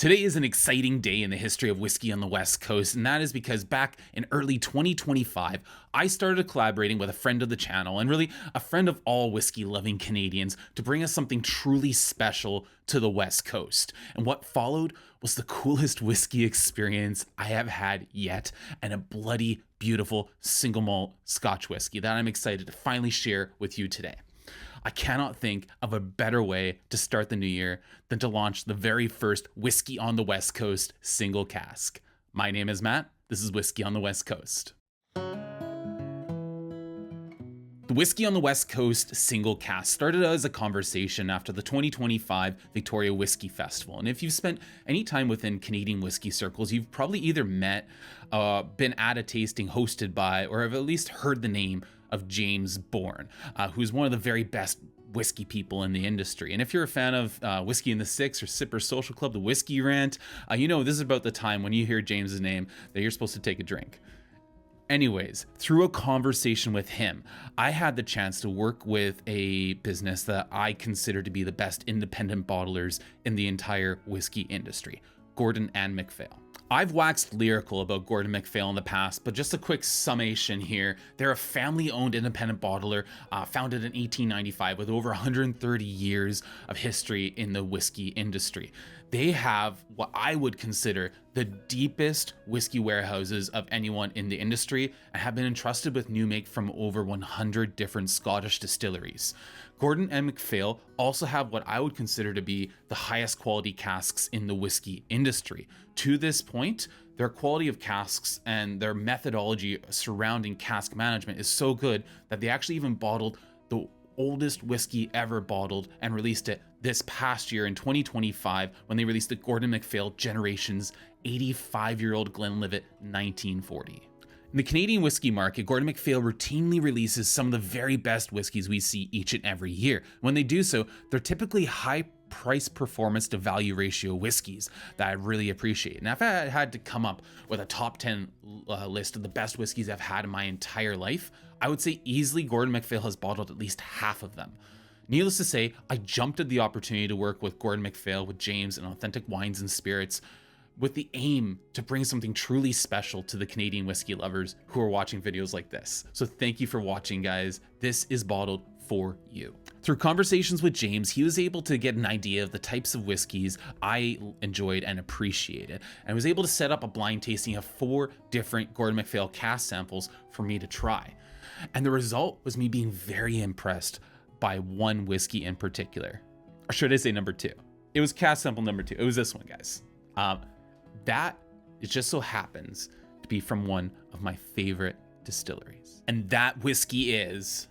Today is an exciting day in the history of whiskey on the West Coast, and that is because back in early 2025, I started collaborating with a friend of the channel and really a friend of all whiskey-loving Canadians to bring us something truly special to the West Coast. And what followed was the coolest whiskey experience I have had yet, and a bloody beautiful single malt Scotch whiskey that I'm excited to finally share with you today. I cannot think of a better way to start the new year than to launch the very first Whiskey on the West Coast single cask. My name is Matt. This is Whiskey on the West Coast. The Whiskey on the West Coast single cask started out as a conversation after the 2025 Victoria Whiskey Festival. And if you've spent any time within Canadian whiskey circles, you've probably either met, been at a tasting hosted by, or have at least heard the name of James Bourne, who's one of the very best whiskey people in the industry. And if you're a fan of Whiskey in the Six or Sipper Social Club, the Whiskey Rant, you know this is about the time when you hear James's name that you're supposed to take a drink. Anyways, through a conversation with him, I had the chance to work with a business that I consider to be the best independent bottlers in the entire whiskey industry, Gordon and MacPhail. I've waxed lyrical about Gordon MacPhail in the past, but just a quick summation here. They're a family-owned independent bottler founded in 1895 with over 130 years of history in the whiskey industry. They have what I would consider the deepest whiskey warehouses of anyone in the industry and have been entrusted with new make from over 100 different Scottish distilleries. Gordon and MacPhail also have what I would consider to be the highest quality casks in the whiskey industry. To this point, their quality of casks and their methodology surrounding cask management is so good that they actually even bottled the oldest whiskey ever bottled and released it this past year in 2025 when they released the Gordon MacPhail Generations 85-year-old Glenlivet 1940. In the Canadian whiskey market, Gordon MacPhail routinely releases some of the very best whiskeys we see each and every year. When they do so, they're typically high price performance to value ratio whiskeys that I really appreciate. And if I had to come up with a top 10 list of the best whiskeys I've had in my entire life, I would say easily Gordon MacPhail has bottled at least half of them. Needless to say, I jumped at the opportunity to work with Gordon MacPhail, with James, and Authentic Wines and Spirits, with the aim to bring something truly special to the Canadian whiskey lovers who are watching videos like this. So thank you for watching, guys. This is bottled for you. Through conversations with James, he was able to get an idea of the types of whiskeys I enjoyed and appreciated, and was able to set up a blind tasting of 4 different Gordon MacPhail cask samples for me to try. And the result was me being very impressed by one whiskey in particular. Or should I say number 2? It was cask sample number 2. It was this one, guys. That it just so happens to be from one of my favorite distilleries. And that whiskey is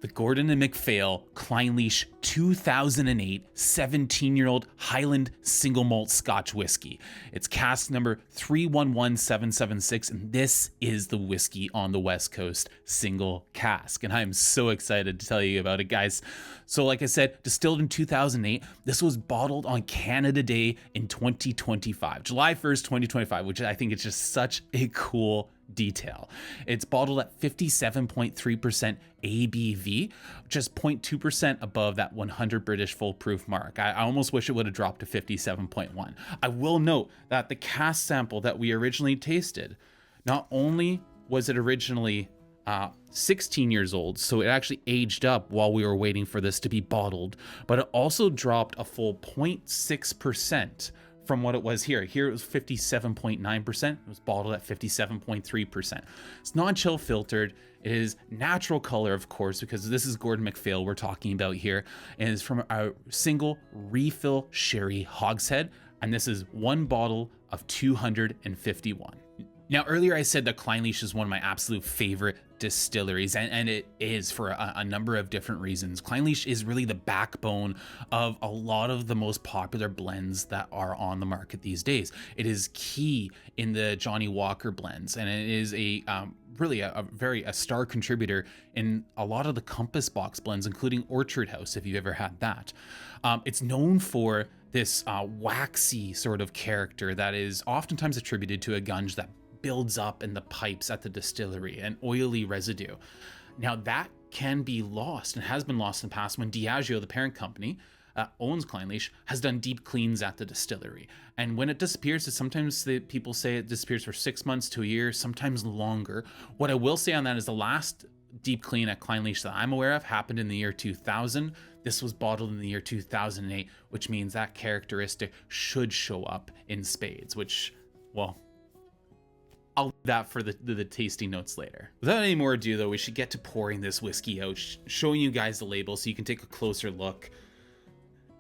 the Gordon and MacPhail Clynelish 2008 17-year-old Highland Single Malt Scotch Whisky. It's cask number 311776, and this is the Whiskey on the West Coast single cask. And I am so excited to tell you about it, guys. So like I said, distilled in 2008, this was bottled on Canada Day in 2025, July 1st, 2025, which I think is just such a cool detail. It's bottled at 57.3% ABV, just 0.2% above that 100 British full proof mark. I almost wish it would have dropped to 57.1. I will note that the cask sample that we originally tasted, not only was it originally 16 years old, so it actually aged up while we were waiting for this to be bottled, but it also dropped a full 0.6% from what it was here. Here it was 57.9%. It was bottled at 57.3%. It's non-chill filtered. It is natural color, of course, because this is Gordon MacPhail we're talking about here. And it's from a single refill sherry hogshead. And this is one bottle of 251. Now, earlier I said that Clynelish is one of my absolute favorite distilleries, and it is for a number of different reasons. Clynelish is really the backbone of a lot of the most popular blends that are on the market these days. It is key in the Johnny Walker blends, and it is really a star contributor in a lot of the Compass Box blends, including Orchard House, if you've ever had that. It's known for this waxy sort of character that is oftentimes attributed to a gunge that builds up in the pipes at the distillery, an oily residue. Now that can be lost and has been lost in the past when Diageo, the parent company, owns Clynelish, has done deep cleans at the distillery. And when it disappears, sometimes people say it disappears for 6 months to a year, sometimes longer. What I will say on that is the last deep clean at Clynelish that I'm aware of happened in the year 2000. This was bottled in the year 2008, which means that characteristic should show up in spades, which, well, I'll leave that for the tasting notes later. Without any more ado, though, we should get to pouring this whiskey out, showing you guys the label so you can take a closer look,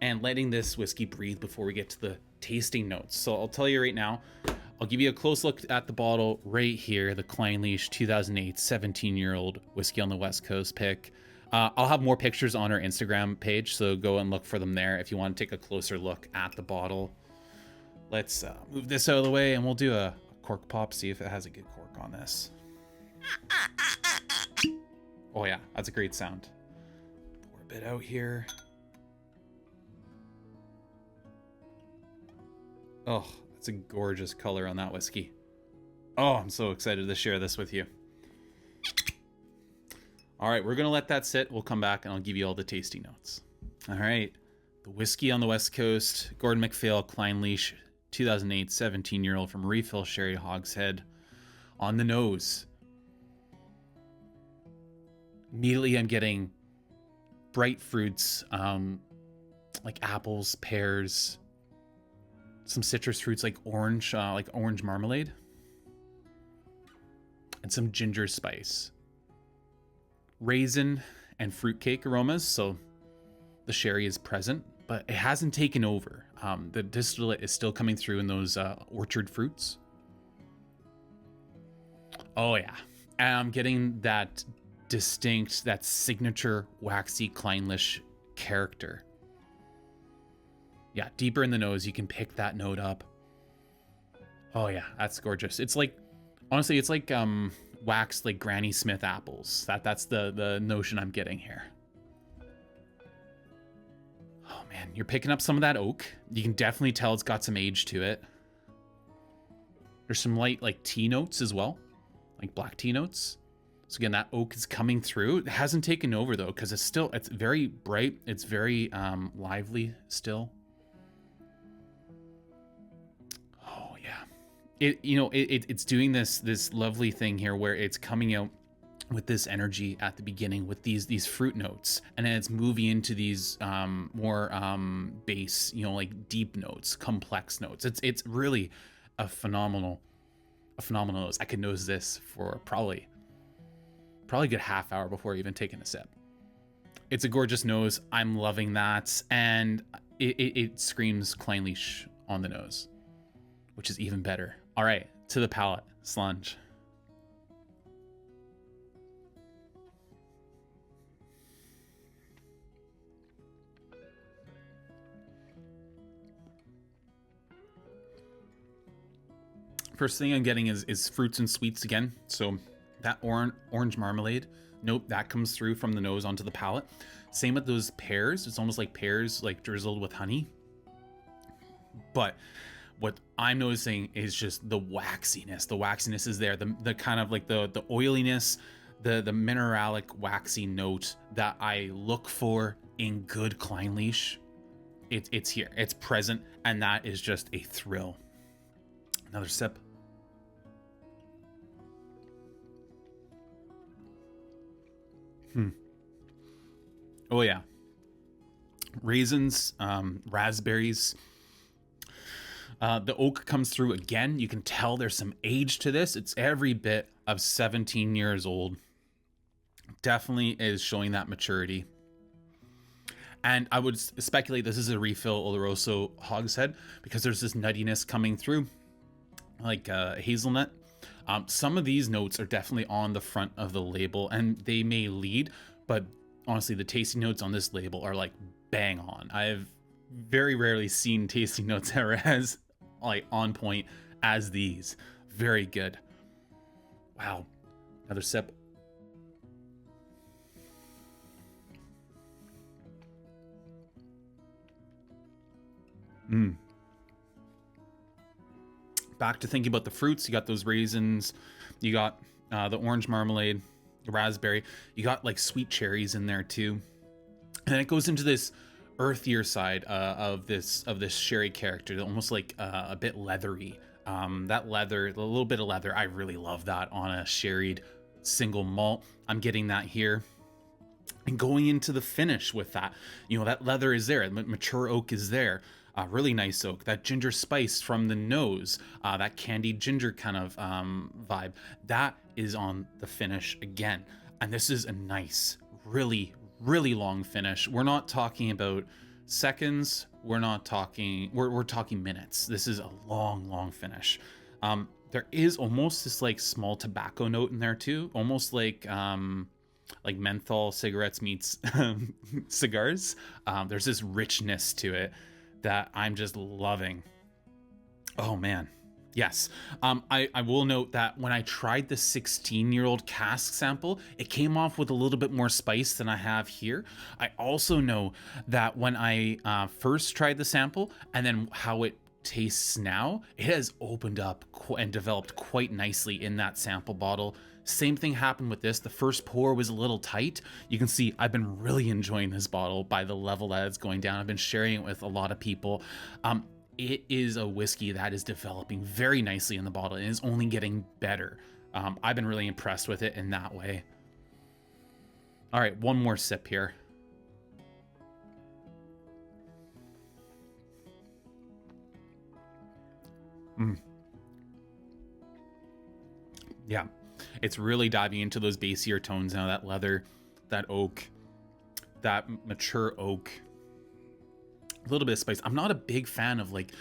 and letting this whiskey breathe before we get to the tasting notes. So I'll tell you right now, I'll give you a close look at the bottle right here, the Clynelish 2008 17-year-old whiskey on the West Coast pick. I'll have more pictures on our Instagram page, so go and look for them there if you want to take a closer look at the bottle. Let's move this out of the way, and we'll do a cork pop, see if it has a good cork on this. Oh yeah, that's a great sound. Pour a bit out here. Oh, that's a gorgeous color on that whiskey. Oh, I'm so excited to share this with you. All right, we're gonna let that sit. We'll come back and I'll give you all the tasting notes. All right, the whiskey on the West Coast, Gordon MacPhail Clynelish 2008 17-year-old from Refill Sherry Hogshead. On the nose, immediately I'm getting bright fruits, like apples, pears, some citrus fruits like orange marmalade, and some ginger spice, raisin and fruitcake aromas. So the sherry is present, but it hasn't taken over. The distillate is still coming through in those orchard fruits. Oh yeah, and I'm getting that distinct, that signature waxy Clynelish character. Yeah, deeper in the nose, you can pick that note up. Oh yeah, that's gorgeous. It's like, honestly, it's like waxed like Granny Smith apples. That's the notion I'm getting here. Oh man, you're picking up some of that oak. You can definitely tell it's got some age to it. There's some light like tea notes as well, like black tea notes. So again, that oak is coming through. It hasn't taken over though, because it's very bright. It's very lively still. Oh yeah, it's doing this lovely thing here where it's coming out with this energy at the beginning with these fruit notes, and then it's moving into these more bass, like deep notes, complex notes. It's really a phenomenal nose. I could nose this for probably a good half hour before even taking a sip. It's a gorgeous nose. I'm loving that, and it screams Clynelish on the nose, which is even better. All right, to the palate, slunge. First thing I'm getting is fruits and sweets again. So that orange marmalade, nope, that comes through from the nose onto the palate. Same with those pears. It's almost like pears like drizzled with honey. But what I'm noticing is just the waxiness. The waxiness is there. The kind of like the oiliness, the mineralic waxy note that I look for in good Clynelish. It's here. It's present, and that is just a thrill. Another sip. Oh yeah, raisins, raspberries. The oak comes through again. You can tell there's some age to this. It's every bit of 17 years old. Definitely is showing that maturity. And I would speculate this is a refill Oloroso hogshead because there's this nuttiness coming through, like hazelnut. Some of these notes are definitely on the front of the label, and they may lead, but honestly, the tasting notes on this label are like bang on. I've very rarely seen tasting notes that are as like on point as these. Very good. Wow. Another sip. Back to thinking about the fruits. You got those raisins, you got the orange marmalade, the raspberry, you got like sweet cherries in there too. And then it goes into this earthier side of this sherry character, almost like a bit leathery. That leather, a little bit of leather, I really love that on a sherried single malt. I'm getting that here. And going into the finish with that, you know, that leather is there, mature oak is there, really nice oak, that ginger spice from the nose, that candied ginger kind of vibe, that is on the finish again. And this is a nice, really, really long finish. We're not talking about seconds, we're talking minutes. This is a long finish. There is almost this like small tobacco note in there too, almost like menthol cigarettes meets cigars. There's this richness to it that I'm just loving. Oh man, yes. I will note that when I tried the 16-year-old cask sample, it came off with a little bit more spice than I have here. I also know that when I first tried the sample and then how it tastes now, it has opened up and developed quite nicely in that sample bottle. Same thing happened with this. The first pour was a little tight. You can see I've been really enjoying this bottle by the level that it's going down. I've been sharing it with a lot of people. It is a whiskey that is developing very nicely in the bottle and is only getting better. I've been really impressed with it in that way. All right, one more sip here. Yeah, it's really diving into those bassier tones now, that leather, that oak, that mature oak, a little bit of spice. I'm not a big fan of like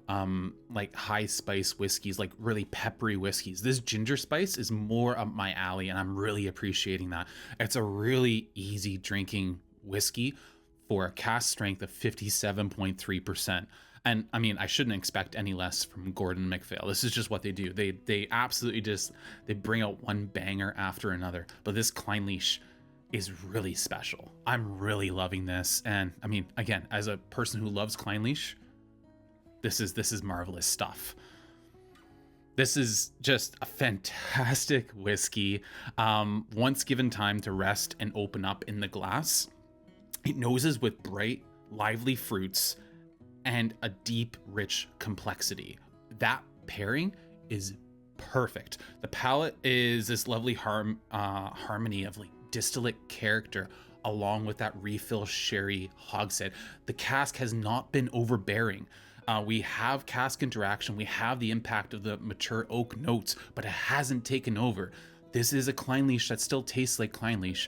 high spice whiskeys, like really peppery whiskeys. This ginger spice is more up my alley, and I'm really appreciating that. It's a really easy drinking whiskey for a cask strength of 57.3%. And I mean, I shouldn't expect any less from Gordon MacPhail. This is just what they do. They absolutely just, they bring out one banger after another. But this Clynelish is really special. I'm really loving this. And I mean, again, as a person who loves Clynelish, this is marvelous stuff. This is just a fantastic whiskey. Once given time to rest and open up in the glass, it noses with bright, lively fruits and a deep, rich complexity. That pairing is perfect. The palate is this lovely harmony of like distillate character along with that refill sherry hogshead. The cask has not been overbearing. We have cask interaction, we have the impact of the mature oak notes, but it hasn't taken over. This is a Clynelish that still tastes like Clynelish.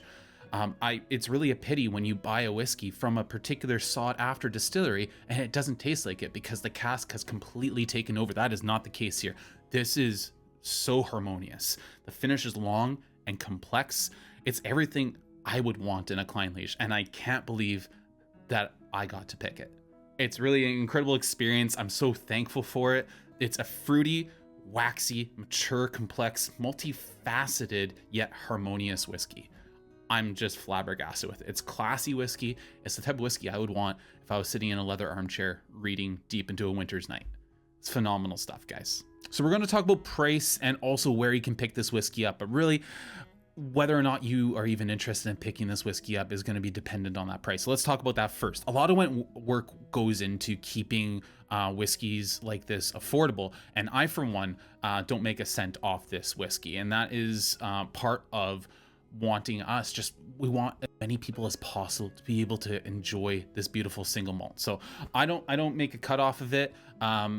It's really a pity when you buy a whiskey from a particular sought after distillery and it doesn't taste like it because the cask has completely taken over. That is not the case here. This is so harmonious. The finish is long and complex. It's everything I would want in a Clynelish, and I can't believe that I got to pick it. It's really an incredible experience. I'm so thankful for it. It's a fruity, waxy, mature, complex, multifaceted, yet harmonious whiskey. I'm just flabbergasted with it. It's classy whiskey. It's the type of whiskey I would want if I was sitting in a leather armchair reading deep into a winter's night. It's phenomenal stuff, guys. So we're going to talk about price and also where you can pick this whiskey up, but really whether or not you are even interested in picking this whiskey up is going to be dependent on that price. So let's talk about that first. A lot of work goes into keeping whiskeys like this affordable, and I, for one, don't make a cent off this whiskey, and that is part of wanting us, we want as many people as possible to be able to enjoy this beautiful single malt. So I don't make a cut off of it.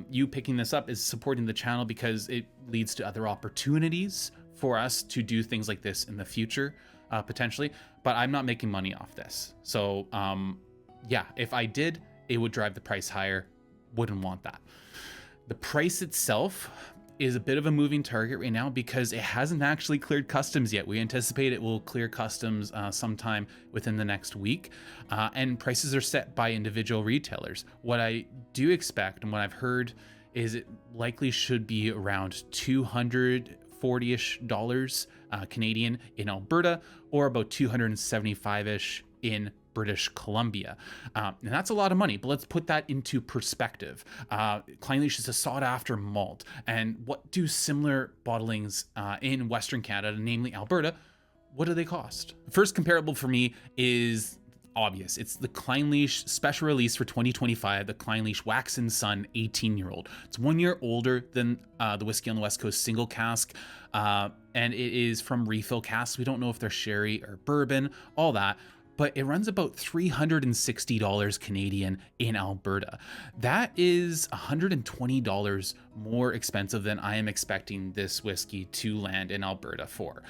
You picking this up is supporting the channel because it leads to other opportunities for us to do things like this in the future, potentially, but I'm not making money off this. So yeah, if I did, it would drive the price higher. Wouldn't want that. The price itself is a bit of a moving target right now because it hasn't actually cleared customs yet. We anticipate it will clear customs sometime within the next week, and prices are set by individual retailers. What I do expect and what I've heard is it likely should be around $240-ish Canadian in Alberta, or about $275-ish in British Columbia. And that's a lot of money, but let's put that into perspective. Clynelish is a sought after malt. And what do similar bottlings in Western Canada, namely Alberta, what do they cost? The first comparable for me is obvious. It's the Clynelish special release for 2025, the Clynelish Wax and Sun 18-year-old. It's 1 year older than the Whiskey on the West Coast Single Cask, and it is from refill casks. We don't know if they're sherry or bourbon, all that, but it runs about $360 Canadian in Alberta. That is $120 more expensive than I am expecting this whiskey to land in Alberta for.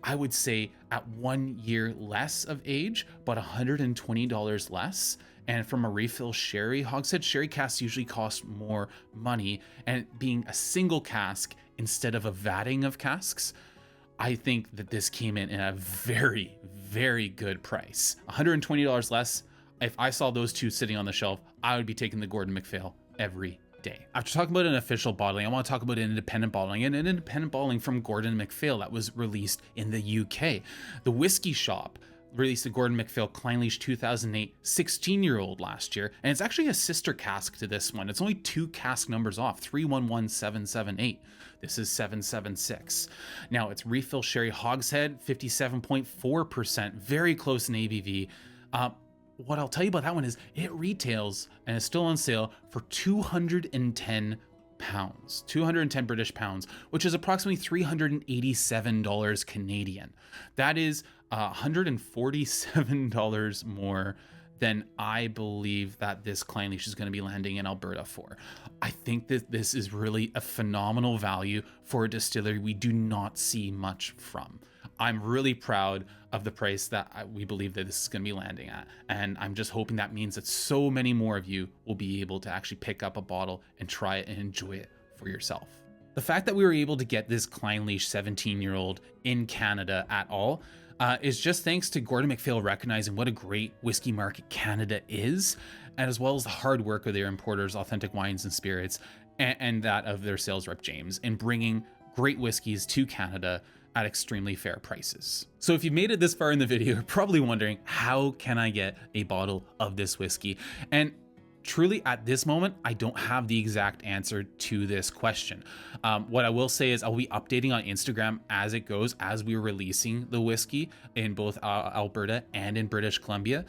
I would say at 1 year less of age, but $120 less. And from a refill sherry, hogshead sherry casks usually cost more money. And being a single cask instead of a vatting of casks, I think that this came in at a very, very good price. $120 less. If I saw those two sitting on the shelf, I would be taking the Gordon MacPhail every day. After talking about an official bottling, I want to talk about an independent bottling, and an independent bottling from Gordon MacPhail that was released in the UK. The Whiskey Shop released the Gordon MacPhail Clynelish 2008 16-year-old last year, and it's actually a sister cask to this one. It's only 2 cask numbers off, 311778. This is 776. Now it's refill sherry hogshead, 57.4%, very close in ABV. What I'll tell you about that one is it retails and is still on sale for 210 pounds, 210 British pounds, which is approximately $387 Canadian. That is $147 more than I believe that this Clynelish is going to be landing in Alberta for. I think that this is really a phenomenal value for a distillery we do not see much from. I'm really proud of the price that we believe that this is going to be landing at. And I'm just hoping that means that so many more of you will be able to actually pick up a bottle and try it and enjoy it for yourself. The fact that we were able to get this Clynelish 17-year-old in Canada at all is just thanks to Gordon MacPhail recognizing what a great whiskey market Canada is, and as well as the hard work of their importers, Authentic Wines and Spirits, and that of their sales rep, James, in bringing great whiskeys to Canada at extremely fair prices. So if you've made it this far in the video, you're probably wondering, how can I get a bottle of this whiskey? And truly at this moment, I don't have the exact answer to this question. What I will say is I'll be updating on Instagram as it goes, as we're releasing the whiskey in both Alberta and in British Columbia.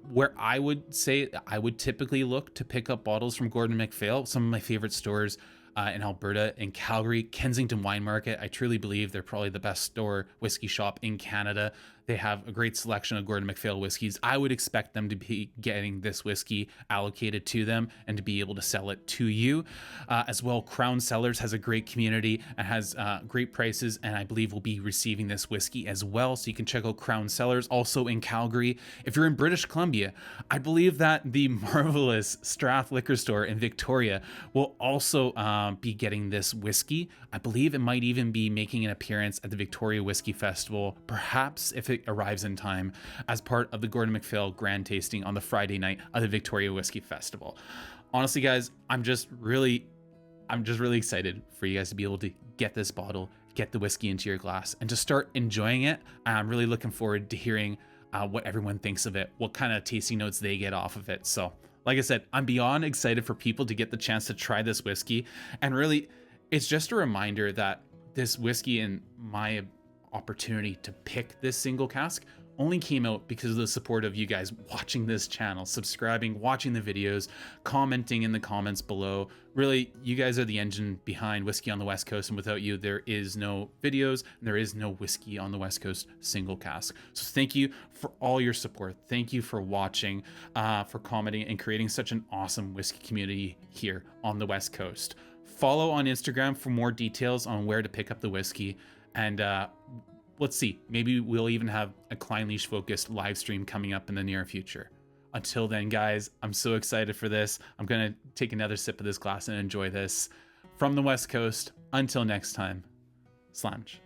Where I would say I would typically look to pick up bottles from Gordon MacPhail. Some of my favorite stores in Alberta, in Calgary, Kensington Wine Market. I truly believe they're probably the best store whiskey shop in Canada. They have a great selection of Gordon MacPhail whiskeys. I would expect them to be getting this whiskey allocated to them and to be able to sell it to you. As well, Crown Cellars has a great community and has great prices, and I believe we'll be receiving this whiskey as well. So you can check out Crown Cellars, also in Calgary. If you're in British Columbia, I believe that the marvelous Strath Liquor Store in Victoria will also be getting this whiskey. I believe it might even be making an appearance at the Victoria Whiskey Festival, perhaps if it arrives in time, as part of the Gordon MacPhail grand tasting on the Friday night of the Victoria Whiskey Festival. Honestly, guys, I'm just really excited for you guys to be able to get this bottle, get the whiskey into your glass, and to start enjoying it. I'm really looking forward to hearing what everyone thinks of it, what kind of tasting notes they get off of it. So, like I said, I'm beyond excited for people to get the chance to try this whiskey. And really, it's just a reminder that this whiskey and my opportunity to pick this single cask only came out because of the support of you guys watching this channel, subscribing, watching the videos, commenting in the comments below. Really, you guys are the engine behind Whiskey on the West Coast, and without you, there is no videos and there is no Whiskey on the West Coast Single Cask. So thank you for all your support. Thank you for watching, for commenting, and creating such an awesome whiskey community here on the West Coast. Follow on Instagram for more details on where to pick up the whiskey. And let's see, maybe we'll even have a Clynelish focused live stream coming up in the near future. Until then, guys, I'm so excited for this. I'm going to take another sip of this glass and enjoy this. From the West Coast, until next time, Sláinte.